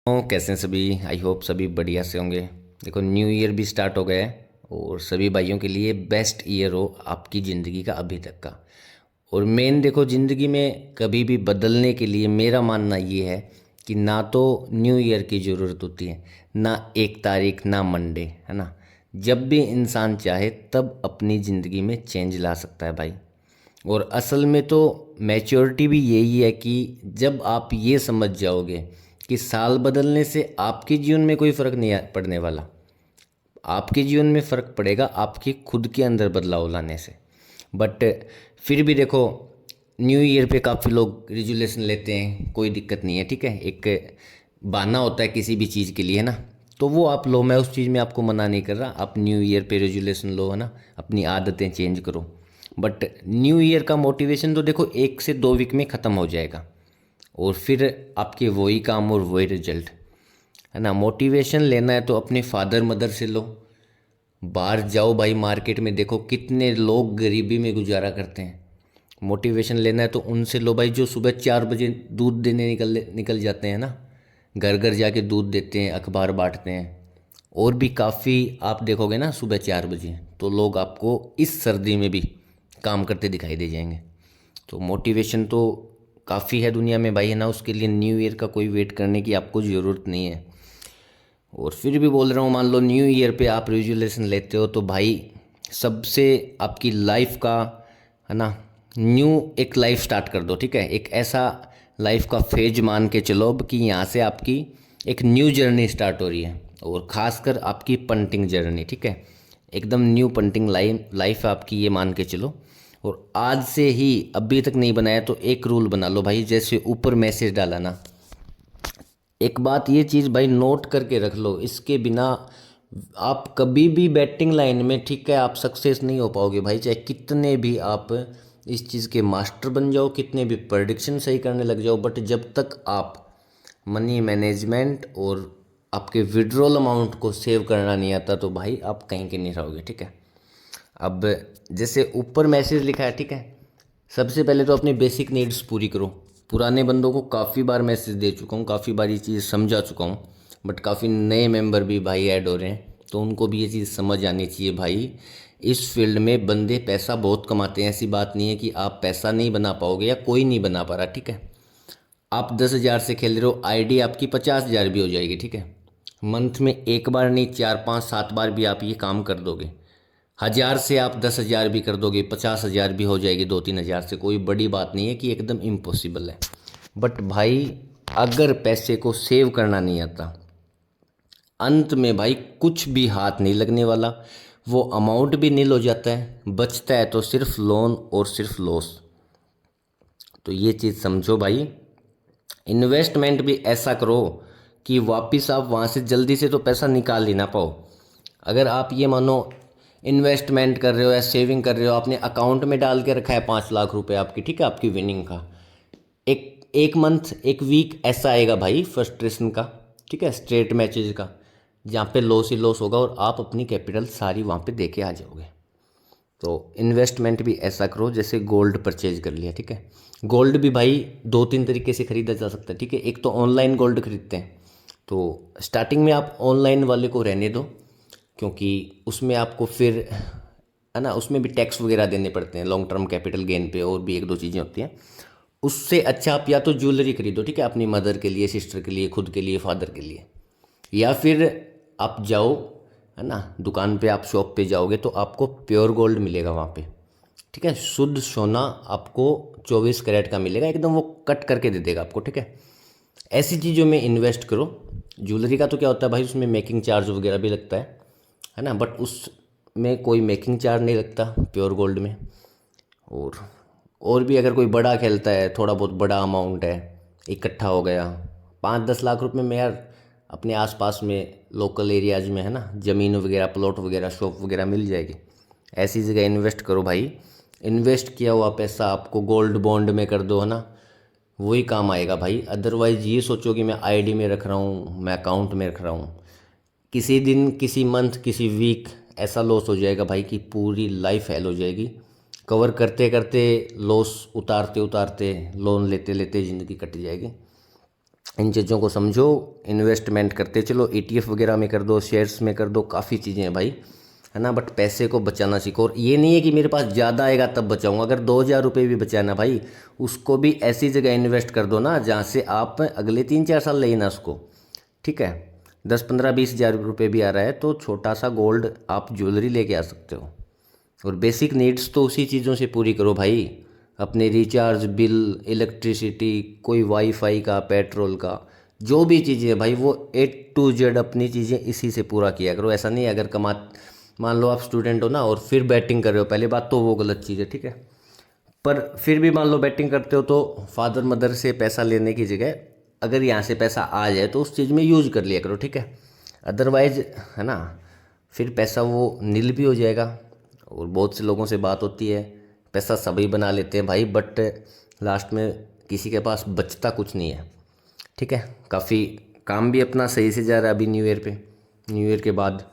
कैसे हैं सभी। आई होप सभी बढ़िया से होंगे। देखो न्यू ईयर भी स्टार्ट हो गया है और सभी भाइयों के लिए बेस्ट ईयर हो आपकी ज़िंदगी का अभी तक का। और मेन देखो ज़िंदगी में कभी भी बदलने के लिए मेरा मानना ये है कि ना तो न्यू ईयर की ज़रूरत होती है, ना 1 तारीख, ना मंडे, है ना। जब भी इंसान चाहे तब अपनी ज़िंदगी में चेंज ला सकता है भाई। और असल में तो मैच्योरिटी भी यही है कि जब आप ये समझ जाओगे कि साल बदलने से आपके जीवन में कोई फ़र्क नहीं पड़ने वाला, आपके जीवन में फ़र्क पड़ेगा आपके खुद के अंदर बदलाव लाने से। बट फिर भी देखो न्यू ईयर पे काफ़ी लोग रिजोल्यूशन लेते हैं, कोई दिक्कत नहीं है, ठीक है। एक बहाना होता है किसी भी चीज़ के लिए, है ना। तो वो आप लो, मैं उस चीज़ में आपको मना नहीं कर रहा। आप न्यू ईयर पे रेजोल्यूशन लो, है ना, अपनी आदतें चेंज करो। बट न्यू ईयर का मोटिवेशन तो देखो 1 से 2 वीक में ख़त्म हो जाएगा और फिर आपके वही काम और वही रिजल्ट, है ना। मोटिवेशन लेना है तो अपने फादर मदर से लो। बाहर जाओ भाई, मार्केट में देखो कितने लोग गरीबी में गुजारा करते हैं। मोटिवेशन लेना है तो उनसे लो भाई, जो सुबह 4 बजे दूध देने निकल जाते हैं ना, घर घर जाके दूध देते हैं, अखबार बांटते हैं। और भी काफ़ी आप देखोगे ना, सुबह 4 बजे तो लोग आपको इस सर्दी में भी काम करते दिखाई दे जाएंगे। तो मोटिवेशन तो काफ़ी है दुनिया में भाई, है ना। उसके लिए न्यू ईयर का कोई वेट करने की आपको ज़रूरत नहीं है। और फिर भी बोल रहा हूँ, मान लो न्यू ईयर पे आप रेजोल्यूशन लेते हो तो भाई सबसे आपकी लाइफ का, है ना, न्यू एक लाइफ स्टार्ट कर दो, ठीक है। एक ऐसा लाइफ का फेज मान के चलो अब कि यहाँ से आपकी एक न्यू जर्नी स्टार्ट हो रही है, और ख़ासकर आपकी पंटिंग जर्नी, ठीक है। एकदम न्यू पंटिंग लाइफ आपकी, ये मान के चलो। और आज से ही, अभी तक नहीं बनाया तो एक रूल बना लो भाई, जैसे ऊपर मैसेज डाला ना, एक बात ये चीज़ भाई नोट करके रख लो, इसके बिना आप कभी भी बैटिंग लाइन में, ठीक है, आप सक्सेस नहीं हो पाओगे भाई। चाहे कितने भी आप इस चीज़ के मास्टर बन जाओ, कितने भी प्रेडिक्शन सही करने लग जाओ, बट जब तक आप मनी मैनेजमेंट और आपके विड्रॉल अमाउंट को सेव करना नहीं आता तो भाई आप कहीं के नहीं रहोगे, ठीक है। अब जैसे ऊपर मैसेज लिखा है, ठीक है, सबसे पहले तो अपनी बेसिक नीड्स पूरी करो। पुराने बंदों को काफ़ी बार मैसेज दे चुका हूँ, काफ़ी बार ये चीज़ समझा चुका हूँ, बट काफ़ी नए मेंबर भी भाई ऐड हो रहे हैं, तो उनको भी ये चीज़ समझ आनी चाहिए भाई। इस फील्ड में बंदे पैसा बहुत कमाते हैं, ऐसी बात नहीं है कि आप पैसा नहीं बना पाओगे या कोई नहीं बना पा रहा, ठीक है। आप 10,000 से खेल रहे हो, आईडी आपकी 50,000 भी हो जाएगी, ठीक है। मंथ में एक बार नहीं, 4 5 7 बार भी आप ये काम कर दोगे। 1,000 से आप 10,000 भी कर दोगे, 50,000 भी हो जाएगी 2 3 हज़ार से, कोई बड़ी बात नहीं है कि एकदम इम्पॉसिबल है। बट भाई अगर पैसे को सेव करना नहीं आता, अंत में भाई कुछ भी हाथ नहीं लगने वाला, वो अमाउंट भी नील हो जाता है, बचता है तो सिर्फ लोन और सिर्फ लॉस। तो ये चीज़ समझो भाई। इन्वेस्टमेंट भी ऐसा करो कि वापस आप वहाँ से जल्दी से तो पैसा निकाल ही ना पाओ। अगर आप ये मानो इन्वेस्टमेंट कर रहे हो या सेविंग कर रहे हो, आपने अकाउंट में डाल के रखा है 5 लाख रुपए आपकी, ठीक है, आपकी विनिंग का, एक एक मंथ एक वीक ऐसा आएगा भाई फ्रस्ट्रेशन का, ठीक है, स्ट्रेट मैचेज का, जहाँ पे लॉस ही लॉस होगा और आप अपनी कैपिटल सारी वहाँ पे दे के आ जाओगे। तो इन्वेस्टमेंट भी ऐसा करो जैसे गोल्ड परचेज कर लिया, ठीक है। गोल्ड भी भाई 2 3 तरीके से खरीदा जा सकता है, ठीक है। एक तो ऑनलाइन गोल्ड खरीदते हैं, तो स्टार्टिंग में आप ऑनलाइन वाले को रहने दो, क्योंकि उसमें आपको फिर, है ना, उसमें भी टैक्स वगैरह देने पड़ते हैं लॉन्ग टर्म कैपिटल गेन पे, और भी 1 2 चीज़ें होती हैं। उससे अच्छा आप या तो ज्वेलरी खरीदो, ठीक है, अपनी मदर के लिए, सिस्टर के लिए, खुद के लिए, फादर के लिए। या फिर आप जाओ, है ना, दुकान पे, आप शॉप पे जाओगे तो आपको प्योर गोल्ड मिलेगा वहाँ पे, ठीक है। शुद्ध सोना आपको 24 कैरेट का मिलेगा, एकदम वो कट करके दे देगा आपको, ठीक है। ऐसी चीज़ों में इन्वेस्ट करो। ज्वेलरी का तो क्या होता है भाई, उसमें मेकिंग चार्ज वगैरह भी लगता है ना, बट उसमें कोई मेकिंग चार्ज नहीं लगता प्योर गोल्ड में। और भी अगर कोई बड़ा खेलता है, थोड़ा बहुत बड़ा अमाउंट है, इकट्ठा हो गया 5 10 लाख रुपए में, यार अपने आसपास में लोकल एरियाज में, है ना, ज़मीन वगैरह, प्लॉट वगैरह, शॉप वगैरह मिल जाएगी। ऐसी जगह इन्वेस्ट करो भाई। इन्वेस्ट किया हुआ पैसा आपको गोल्ड बॉन्ड में कर दो, है ना, वही काम आएगा भाई। अदरवाइज़ ये सोचो कि मैं आईडी में रख रहा हूँ, मैं अकाउंट में रख रहा हूँ, किसी दिन, किसी मंथ, किसी वीक ऐसा लॉस हो जाएगा भाई कि पूरी लाइफ फेल हो जाएगी। कवर करते करते लॉस, उतारते उतारते, लोन लेते लेते ज़िंदगी कट जाएगी। इन चीज़ों को समझो, इन्वेस्टमेंट करते चलो, ETF वगैरह में कर दो, शेयर्स में कर दो, काफ़ी चीज़ें हैं भाई, है ना। बट पैसे को बचाना सीखो। और ये नहीं है कि मेरे पास ज़्यादा आएगा तब बचाऊंगा, अगर 2,000 रुपये भी बचाना भाई, उसको भी ऐसी जगह इन्वेस्ट कर दो ना जहाँ से आप अगले 3-4 साल ले ना उसको, ठीक है। 10-15-20 हज़ार रुपये भी आ रहा है तो छोटा सा गोल्ड आप ज्वेलरी लेके आ सकते हो। और बेसिक नीड्स तो उसी चीज़ों से पूरी करो भाई, अपने रिचार्ज बिल, इलेक्ट्रिसिटी, कोई वाईफाई का, पेट्रोल का, जो भी चीज़ें हैं भाई वो A to Z अपनी चीज़ें इसी से पूरा किया करो। ऐसा नहीं है अगर मान लो आप स्टूडेंट हो ना और फिर बैटिंग कर रहे हो, पहली बात तो वो गलत चीज़ है, ठीक है। पर फिर भी मान लो बैटिंग करते हो तो फादर मदर से पैसा लेने की जगह अगर यहाँ से पैसा आ जाए तो उस चीज़ में यूज कर लिया करो, ठीक है। अदरवाइज, है ना, फिर पैसा वो नील भी हो जाएगा। और बहुत से लोगों से बात होती है, पैसा सभी बना लेते हैं भाई, बट लास्ट में किसी के पास बचता कुछ नहीं है, ठीक है। काफ़ी काम भी अपना सही से जा रहा है अभी न्यू ईयर के बाद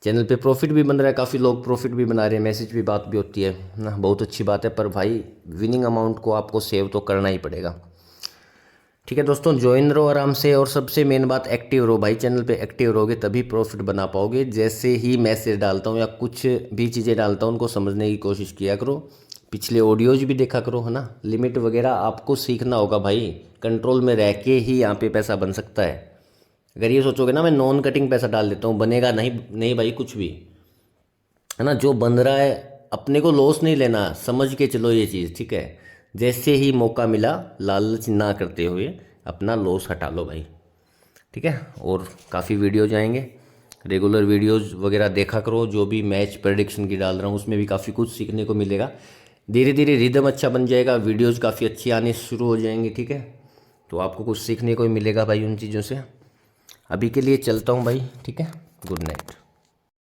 चैनल पे प्रॉफिट भी बन रहा है, काफ़ी लोग प्रॉफिट भी बना रहे हैं, मैसेज भी बात भी होती है ना, बहुत अच्छी बात है। पर भाई विनिंग अमाउंट को आपको सेव तो करना ही पड़ेगा, ठीक है दोस्तों। ज्वाइन रहो आराम से, और सबसे मेन बात एक्टिव रहो भाई, चैनल पे एक्टिव रहोगे तभी प्रॉफिट बना पाओगे। जैसे ही मैसेज डालता हूँ या कुछ भी चीज़ें डालता हूँ उनको समझने की कोशिश किया करो, पिछले ऑडियोज भी देखा करो, है ना। लिमिट वगैरह आपको सीखना होगा भाई, कंट्रोल में रह के ही यहाँ पे पैसा बन सकता है। अगर ये सोचोगे ना मैं नॉन कटिंग पैसा डाल देता हूँ बनेगा, नहीं नहीं भाई, कुछ भी, है ना। जो बन रहा है अपने को लॉस नहीं लेना, समझ के चलो ये चीज़, ठीक है। जैसे ही मौका मिला लालच ना करते हुए अपना लॉस हटा लो भाई, ठीक है। और काफ़ी वीडियोज आएंगे, रेगुलर वीडियोज वगैरह देखा करो, जो भी मैच प्रेडिक्शन की डाल रहा हूँ उसमें भी काफ़ी कुछ सीखने को मिलेगा। धीरे धीरे रिदम अच्छा बन जाएगा, वीडियोज़ काफ़ी अच्छी आने शुरू हो जाएंगी, ठीक है। तो आपको कुछ सीखने को ही मिलेगा भाई उन चीज़ों से। अभी के लिए चलता हूँ भाई, ठीक है। Good night.